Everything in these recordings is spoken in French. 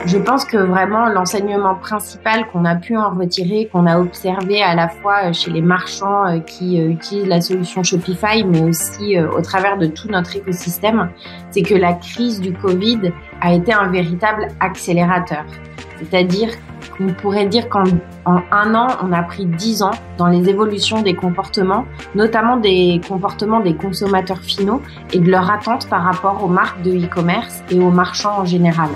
Je pense que vraiment l'enseignement principal qu'on a pu en retirer, qu'on a observé à la fois chez les marchands qui utilisent la solution Shopify, mais aussi au travers de tout notre écosystème, c'est que la crise du Covid a été un véritable accélérateur. C'est-à-dire qu'on pourrait dire qu'en un an, on a pris 10 ans dans les évolutions des comportements, notamment des comportements des consommateurs finaux et de leur attente par rapport aux marques de e-commerce et aux marchands en général.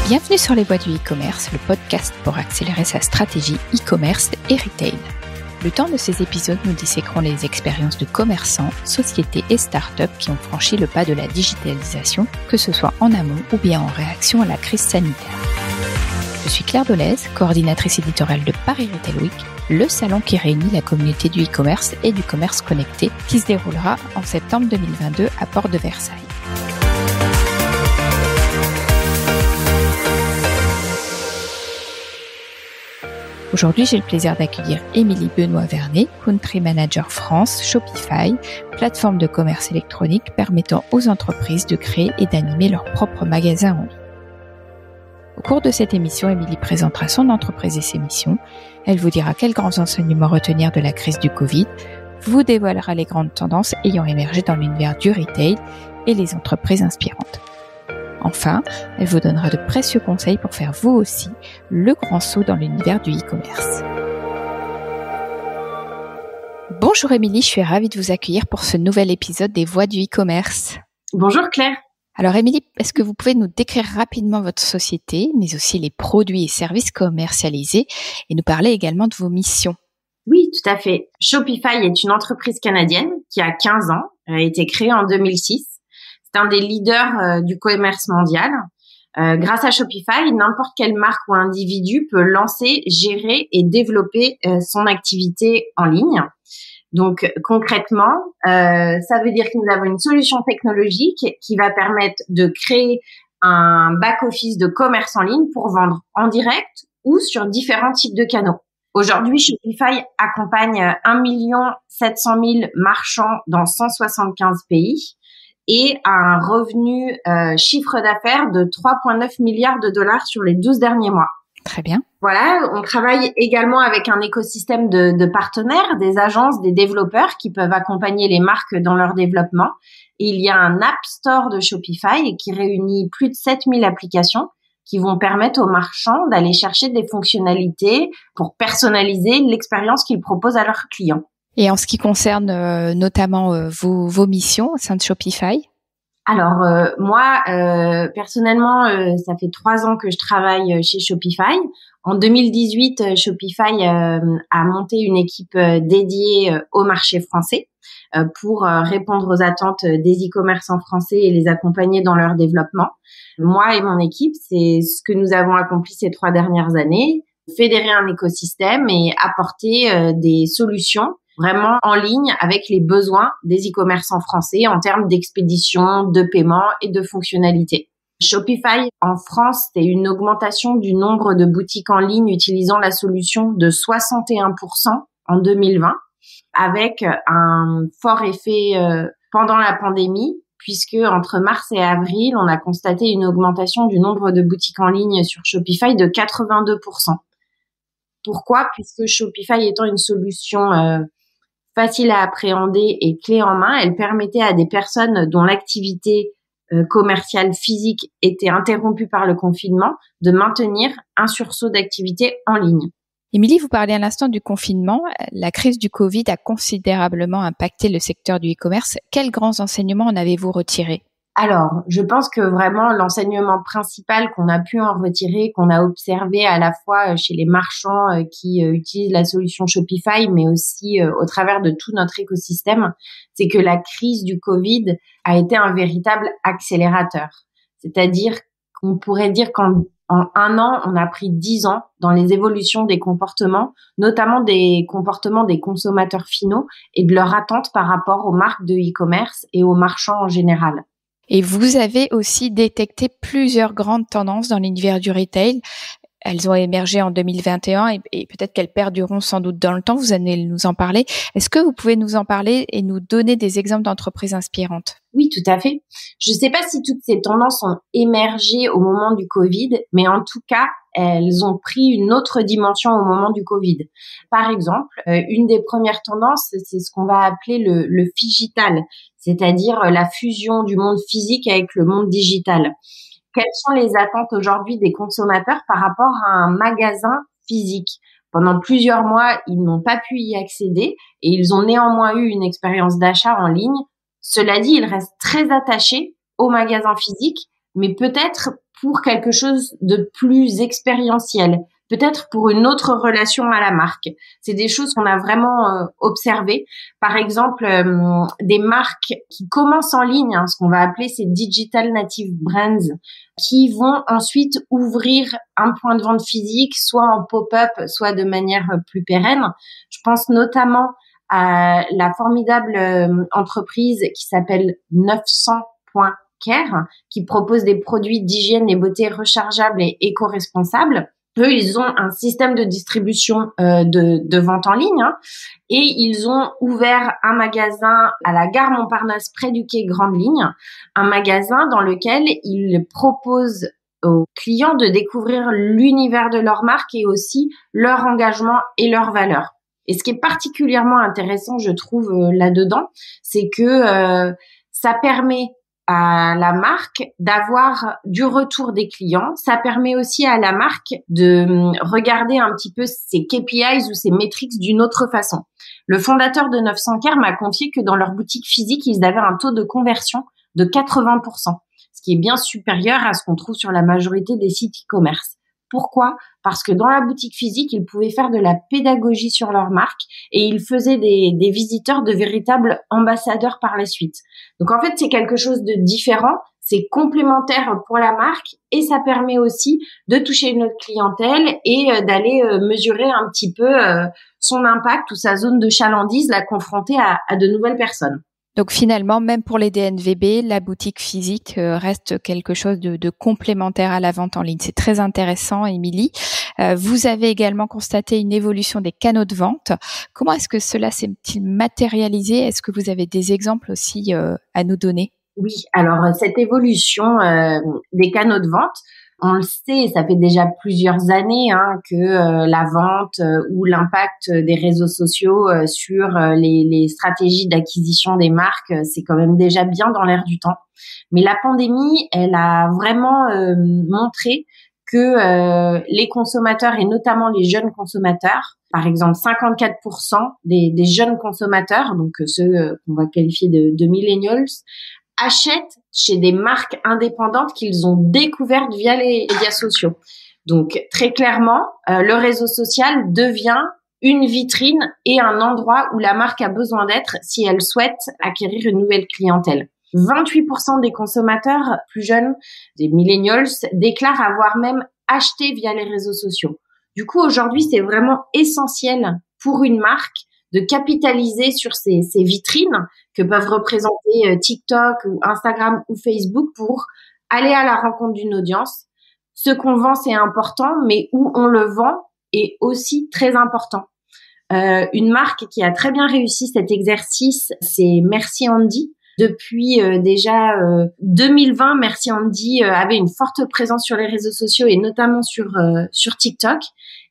Bienvenue sur les voies du e-commerce, le podcast pour accélérer sa stratégie e-commerce et retail. Le temps de ces épisodes, nous disséquerons les expériences de commerçants, sociétés et startups qui ont franchi le pas de la digitalisation, que ce soit en amont ou bien en réaction à la crise sanitaire. Je suis Claire Delez, coordinatrice éditoriale de Paris Retail Week, le salon qui réunit la communauté du e-commerce et du commerce connecté, qui se déroulera en septembre 2022 à Porte de Versailles. Aujourd'hui, j'ai le plaisir d'accueillir Émilie Benoît-Vernet, Country Manager France, Shopify, plateforme de commerce électronique permettant aux entreprises de créer et d'animer leur propre magasin en ligne. Au cours de cette émission, Émilie présentera son entreprise et ses missions. Elle vous dira quels grands enseignements retenir de la crise du Covid, vous dévoilera les grandes tendances ayant émergé dans l'univers du retail et les entreprises inspirantes. Enfin, elle vous donnera de précieux conseils pour faire vous aussi le grand saut dans l'univers du e-commerce. Bonjour Émilie, je suis ravie de vous accueillir pour ce nouvel épisode des Voix du e-commerce. Bonjour Claire. Alors Émilie, est-ce que vous pouvez nous décrire rapidement votre société, mais aussi les produits et services commercialisés et nous parler également de vos missions? Oui, tout à fait. Shopify est une entreprise canadienne qui a 15 ans, a été créée en 2006. C'est un des leaders du commerce mondial. Grâce à Shopify, n'importe quelle marque ou individu peut lancer, gérer et développer son activité en ligne. Donc concrètement, ça veut dire que nous avons une solution technologique qui va permettre de créer un back-office de commerce en ligne pour vendre en direct ou sur différents types de canaux. Aujourd'hui, Shopify accompagne 1 700 000 marchands dans 175 pays. Et un revenu chiffre d'affaires de 3,9 milliards de dollars sur les 12 derniers mois. Très bien. Voilà, on travaille également avec un écosystème de partenaires, des agences, des développeurs qui peuvent accompagner les marques dans leur développement. Et il y a un App Store de Shopify qui réunit plus de 7000 applications qui vont permettre aux marchands d'aller chercher des fonctionnalités pour personnaliser l'expérience qu'ils proposent à leurs clients. Et en ce qui concerne notamment vos missions au sein de Shopify? Alors moi, personnellement, ça fait 3 ans que je travaille chez Shopify. En 2018, Shopify a monté une équipe dédiée au marché français pour répondre aux attentes des e-commerçants français et les accompagner dans leur développement. Moi et mon équipe, c'est ce que nous avons accompli ces 3 dernières années, fédérer un écosystème et apporter des solutions vraiment en ligne avec les besoins des e-commerçants français en termes d'expédition, de paiement et de fonctionnalités. Shopify en France, c'est une augmentation du nombre de boutiques en ligne utilisant la solution de 61% en 2020, avec un fort effet pendant la pandémie, puisque entre mars et avril, on a constaté une augmentation du nombre de boutiques en ligne sur Shopify de 82%. Pourquoi? Puisque Shopify étant une solution facile à appréhender et clé en main, elle permettait à des personnes dont l'activité commerciale physique était interrompue par le confinement de maintenir un sursaut d'activité en ligne. Émilie, vous parlez à l'instant du confinement. La crise du Covid a considérablement impacté le secteur du e-commerce. Quels grands enseignements en avez-vous retirés? Alors, je pense que vraiment l'enseignement principal qu'on a pu en retirer, qu'on a observé à la fois chez les marchands qui utilisent la solution Shopify, mais aussi au travers de tout notre écosystème, c'est que la crise du Covid a été un véritable accélérateur. C'est-à-dire qu'on pourrait dire qu'en un an, on a pris 10 ans dans les évolutions des comportements, notamment des comportements des consommateurs finaux et de leur attente par rapport aux marques de e-commerce et aux marchands en général. Et vous avez aussi détecté plusieurs grandes tendances dans l'univers du retail. Elles ont émergé en 2021 et peut-être qu'elles perdureront sans doute dans le temps. Vous allez nous en parler. Est-ce que vous pouvez nous en parler et nous donner des exemples d'entreprises inspirantes? Oui, tout à fait. Je ne sais pas si toutes ces tendances ont émergé au moment du Covid, mais en tout cas, elles ont pris une autre dimension au moment du Covid. Par exemple, une des premières tendances, c'est ce qu'on va appeler le phygital, c'est-à-dire la fusion du monde physique avec le monde digital. Quelles sont les attentes aujourd'hui des consommateurs par rapport à un magasin physique? Pendant plusieurs mois, ils n'ont pas pu y accéder et ils ont néanmoins eu une expérience d'achat en ligne. Cela dit, ils restent très attachés au magasin physique, mais peut-être pour quelque chose de plus expérientiel, peut-être pour une autre relation à la marque. C'est des choses qu'on a vraiment observées. Par exemple, des marques qui commencent en ligne, ce qu'on va appeler ces digital native brands, qui vont ensuite ouvrir un point de vente physique, soit en pop-up, soit de manière plus pérenne. Je pense notamment à la formidable entreprise qui s'appelle 900.care, qui propose des produits d'hygiène et beauté rechargeables et éco-responsables. Eux, ils ont un système de distribution de vente en ligne, et ils ont ouvert un magasin à la gare Montparnasse près du quai Grande Ligne, un magasin dans lequel ils proposent aux clients de découvrir l'univers de leur marque et aussi leur engagement et leurs valeurs. Et ce qui est particulièrement intéressant, je trouve, là-dedans, c'est que ça permet à la marque d'avoir du retour des clients. Ça permet aussi à la marque de regarder un petit peu ses KPIs ou ses métriques d'une autre façon. Le fondateur de 900care m'a confié que dans leur boutique physique, ils avaient un taux de conversion de 80%, ce qui est bien supérieur à ce qu'on trouve sur la majorité des sites e-commerce. Pourquoi ? Parce que dans la boutique physique, ils pouvaient faire de la pédagogie sur leur marque et ils faisaient des visiteurs de véritables ambassadeurs par la suite. Donc en fait, c'est quelque chose de différent, c'est complémentaire pour la marque et ça permet aussi de toucher une autre clientèle et d'aller mesurer un petit peu son impact ou sa zone de chalandise, la confronter à de nouvelles personnes. Donc finalement, même pour les DNVB, la boutique physique reste quelque chose de complémentaire à la vente en ligne. C'est très intéressant, Émilie. Vous avez également constaté une évolution des canaux de vente. Comment est-ce que cela s'est-il matérialisé? Est-ce que vous avez des exemples aussi à nous donner? Oui, alors cette évolution des canaux de vente, on le sait, ça fait déjà plusieurs années que la vente ou l'impact des réseaux sociaux sur les stratégies d'acquisition des marques, c'est quand même déjà bien dans l'air du temps. Mais la pandémie, elle a vraiment montré que les consommateurs et notamment les jeunes consommateurs, par exemple 54% des jeunes consommateurs, donc ceux qu'on va qualifier de millennials, achètent chez des marques indépendantes qu'ils ont découvertes via les médias sociaux. Donc, très clairement, le réseau social devient une vitrine et un endroit où la marque a besoin d'être si elle souhaite acquérir une nouvelle clientèle. 28% des consommateurs plus jeunes, des millennials, déclarent avoir même acheté via les réseaux sociaux. Du coup, aujourd'hui, c'est vraiment essentiel pour une marque de capitaliser sur ces vitrines que peuvent représenter TikTok ou Instagram ou Facebook pour aller à la rencontre d'une audience. Ce qu'on vend, c'est important, mais où on le vend est aussi très important. Une marque qui a très bien réussi cet exercice, c'est Merci Handy. Depuis déjà 2020, Merci Handy avait une forte présence sur les réseaux sociaux et notamment sur TikTok.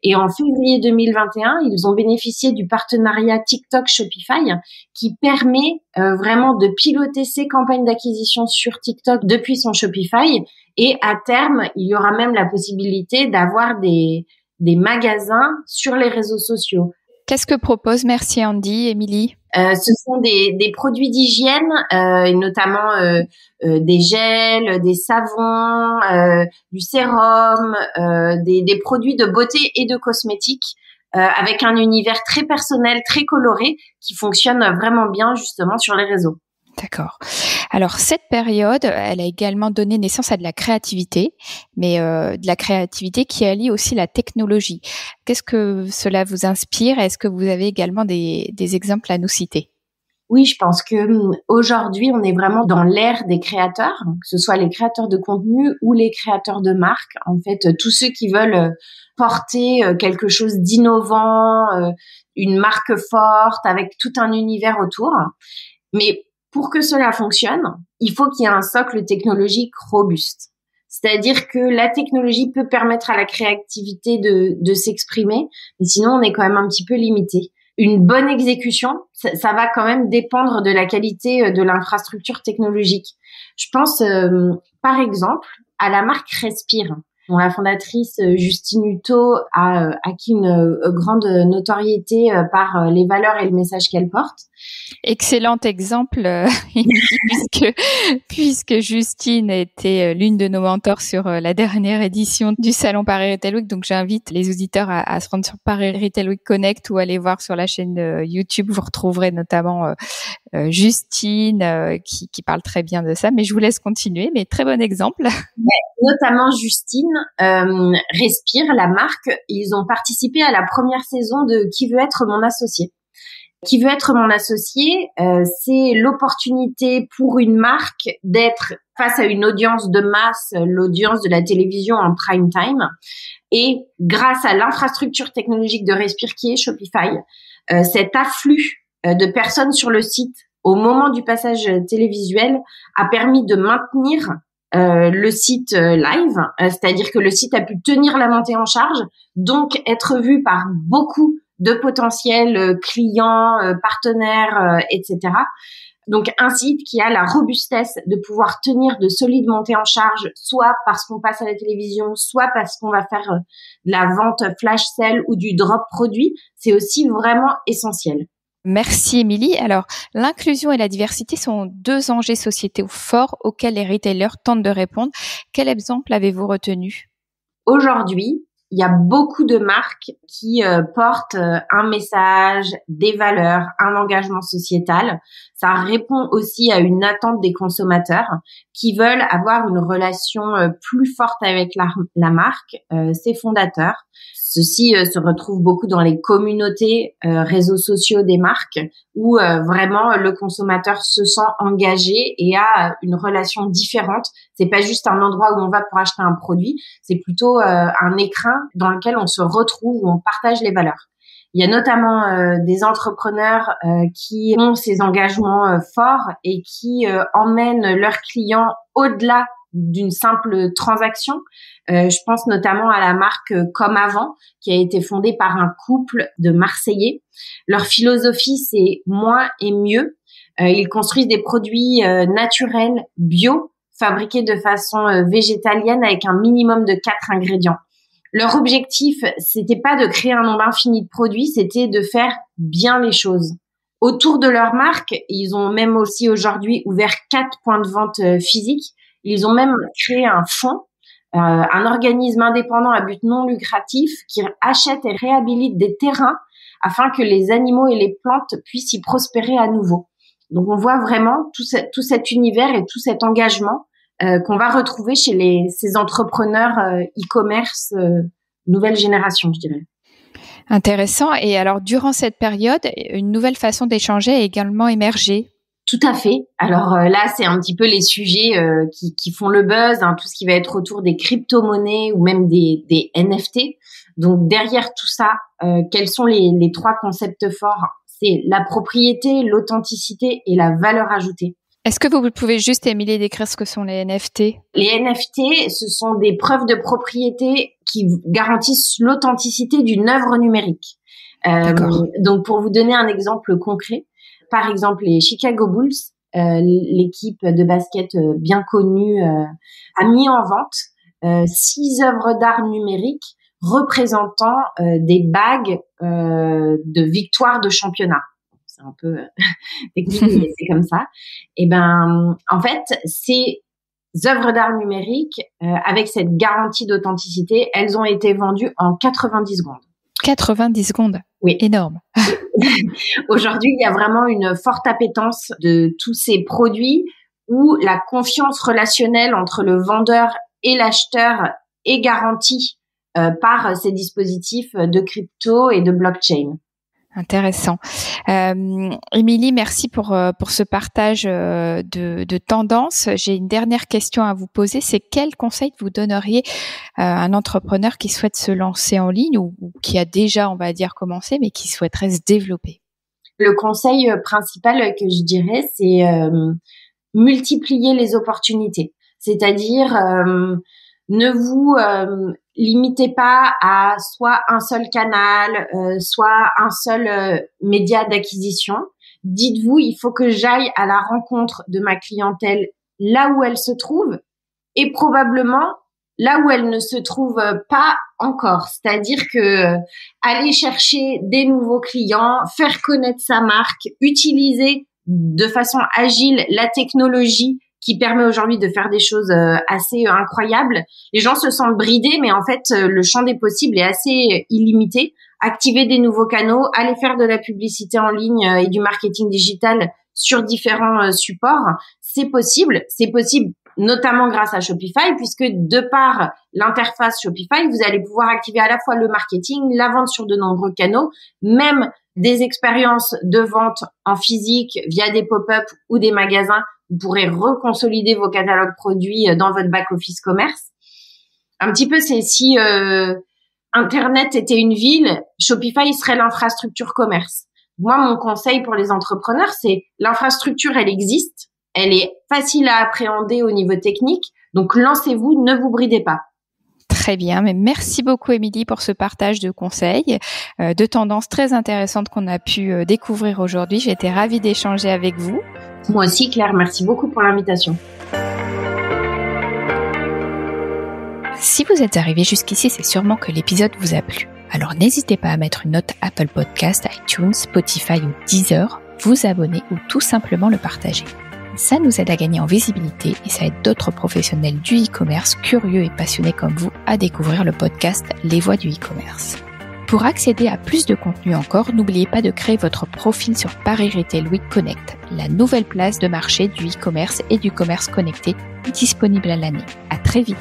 Et en février 2021, ils ont bénéficié du partenariat TikTok Shopify qui permet vraiment de piloter ses campagnes d'acquisition sur TikTok depuis son Shopify. Et à terme, il y aura même la possibilité d'avoir des magasins sur les réseaux sociaux. Qu'est-ce que propose Merci Handy, Émilie ? Ce sont des produits d'hygiène, et notamment des gels, des savons, du sérum, des produits de beauté et de cosmétiques, avec un univers très personnel, très coloré, qui fonctionne vraiment bien justement sur les réseaux. D'accord. Alors cette période, elle a également donné naissance à de la créativité, mais de la créativité qui allie aussi la technologie. Qu'est-ce que cela vous inspire ? Est-ce que vous avez également des exemples à nous citer ? Oui, je pense que aujourd'hui, on est vraiment dans l'ère des créateurs, que ce soit les créateurs de contenu ou les créateurs de marque. En fait, tous ceux qui veulent porter quelque chose d'innovant, une marque forte avec tout un univers autour. Mais pour que cela fonctionne, il faut qu'il y ait un socle technologique robuste. C'est-à-dire que la technologie peut permettre à la créativité de s'exprimer, mais sinon on est quand même un petit peu limité. Une bonne exécution, ça va quand même dépendre de la qualité de l'infrastructure technologique. Je pense, par exemple, à la marque Respire, dont la fondatrice Justine Hutto a acquis une grande notoriété par les valeurs et le message qu'elle porte. Excellent exemple, puisque Justine était l'une de nos mentors sur la dernière édition du Salon Paris Retail Week. Donc, j'invite les auditeurs à se rendre sur Paris Retail Week Connect ou aller voir sur la chaîne YouTube. Vous retrouverez notamment Justine qui parle très bien de ça. Mais je vous laisse continuer. Mais très bon exemple. Ouais, notamment Justine, Respire, la marque. Ils ont participé à la première saison de Qui veut être mon associé. Qui veut être mon associé, c'est l'opportunité pour une marque d'être face à une audience de masse, l'audience de la télévision en prime time. Et grâce à l'infrastructure technologique de Respire qui est Shopify, cet afflux de personnes sur le site au moment du passage télévisuel a permis de maintenir le site live, c'est-à-dire que le site a pu tenir la montée en charge, donc être vu par beaucoup de potentiels clients, partenaires, etc. Donc un site qui a la robustesse de pouvoir tenir de solides montées en charge, soit parce qu'on passe à la télévision, soit parce qu'on va faire de la vente flash sale ou du drop produit, c'est aussi vraiment essentiel. Merci Émilie. Alors, l'inclusion et la diversité sont deux enjeux sociétaux forts auxquels les retailers tentent de répondre. Quel exemple avez-vous retenu? Aujourd'hui, il y a beaucoup de marques qui portent un message, des valeurs, un engagement sociétal. Ça répond aussi à une attente des consommateurs qui veulent avoir une relation plus forte avec la marque, ses fondateurs. Ceci se retrouve beaucoup dans les communautés, réseaux sociaux des marques où vraiment le consommateur se sent engagé et a une relation différente. C'est pas juste un endroit où on va pour acheter un produit, c'est plutôt un écrin dans lequel on se retrouve, où on partage les valeurs. Il y a notamment des entrepreneurs qui ont ces engagements forts et qui emmènent leurs clients au-delà d'une simple transaction. Je pense notamment à la marque Comme Avant, qui a été fondée par un couple de Marseillais. Leur philosophie, c'est moins et mieux. Ils construisent des produits naturels, bio, fabriqués de façon végétalienne avec un minimum de 4 ingrédients. Leur objectif, c'était pas de créer un nombre infini de produits, c'était de faire bien les choses. Autour de leur marque, ils ont même aussi aujourd'hui ouvert 4 points de vente physiques. Ils ont même créé un fonds, un organisme indépendant à but non lucratif qui achète et réhabilite des terrains afin que les animaux et les plantes puissent y prospérer à nouveau. Donc on voit vraiment tout cet univers et tout cet engagement qu'on va retrouver chez ces entrepreneurs e-commerce nouvelle génération, je dirais. Intéressant. Et alors, durant cette période, une nouvelle façon d'échanger a également émergé. Tout à fait. Alors là, c'est un petit peu les sujets qui font le buzz, hein, tout ce qui va être autour des crypto-monnaies ou même des NFT. Donc derrière tout ça, quels sont les 3 concepts forts? C'est la propriété, l'authenticité et la valeur ajoutée. Est-ce que vous pouvez juste, Émilie, décrire ce que sont les NFT? Les NFT, ce sont des preuves de propriété qui garantissent l'authenticité d'une œuvre numérique. Donc, pour vous donner un exemple concret, par exemple, les Chicago Bulls, l'équipe de basket bien connue, a mis en vente 6 œuvres d'art numériques représentant des bagues de victoire de championnat. C'est un peu technique, mais c'est comme ça. Et ben, en fait, ces œuvres d'art numériques, avec cette garantie d'authenticité, elles ont été vendues en 90 secondes. 90 secondes. Oui. Énorme. Aujourd'hui, il y a vraiment une forte appétence de tous ces produits où la confiance relationnelle entre le vendeur et l'acheteur est garantie par ces dispositifs de crypto et de blockchain. Intéressant. Émilie, merci pour ce partage de tendances. J'ai une dernière question à vous poser. C'est quel conseil vous donneriez à un entrepreneur qui souhaite se lancer en ligne ou qui a déjà, on va dire, commencé, mais qui souhaiterait se développer? Le conseil principal que je dirais, c'est multiplier les opportunités. C'est-à-dire, ne vous limitez pas à soit un seul canal, soit un seul média d'acquisition. Dites-vous, il faut que j'aille à la rencontre de ma clientèle là où elle se trouve et probablement là où elle ne se trouve pas encore. C'est-à-dire que aller chercher des nouveaux clients, faire connaître sa marque, utiliser de façon agile la technologie qui permet aujourd'hui de faire des choses assez incroyables. Les gens se sentent bridés, mais en fait, le champ des possibles est assez illimité. Activer des nouveaux canaux, aller faire de la publicité en ligne et du marketing digital sur différents supports, c'est possible. C'est possible notamment grâce à Shopify, puisque de par l'interface Shopify, vous allez pouvoir activer à la fois le marketing, la vente sur de nombreux canaux, même des expériences de vente en physique via des pop-up ou des magasins. Vous pourrez reconsolider vos catalogues produits dans votre back-office commerce. Un petit peu, c'est si Internet était une ville, Shopify serait l'infrastructure commerce. Moi, mon conseil pour les entrepreneurs, c'est l'infrastructure, elle existe. Elle est facile à appréhender au niveau technique. Donc, lancez-vous, ne vous bridez pas. Très bien, mais merci beaucoup Émilie pour ce partage de conseils, de tendances très intéressantes qu'on a pu découvrir aujourd'hui. J'ai été ravie d'échanger avec vous. Moi aussi Claire, merci beaucoup pour l'invitation. Si vous êtes arrivé jusqu'ici, c'est sûrement que l'épisode vous a plu. Alors n'hésitez pas à mettre une note Apple Podcast, iTunes, Spotify ou Deezer, vous abonner ou tout simplement le partager. Ça nous aide à gagner en visibilité et ça aide d'autres professionnels du e-commerce curieux et passionnés comme vous à découvrir le podcast Les Voix du e-commerce. Pour accéder à plus de contenu encore, n'oubliez pas de créer votre profil sur Paris Retail Week Connect, la nouvelle place de marché du e-commerce et du commerce connecté disponible à l'année. À très vite.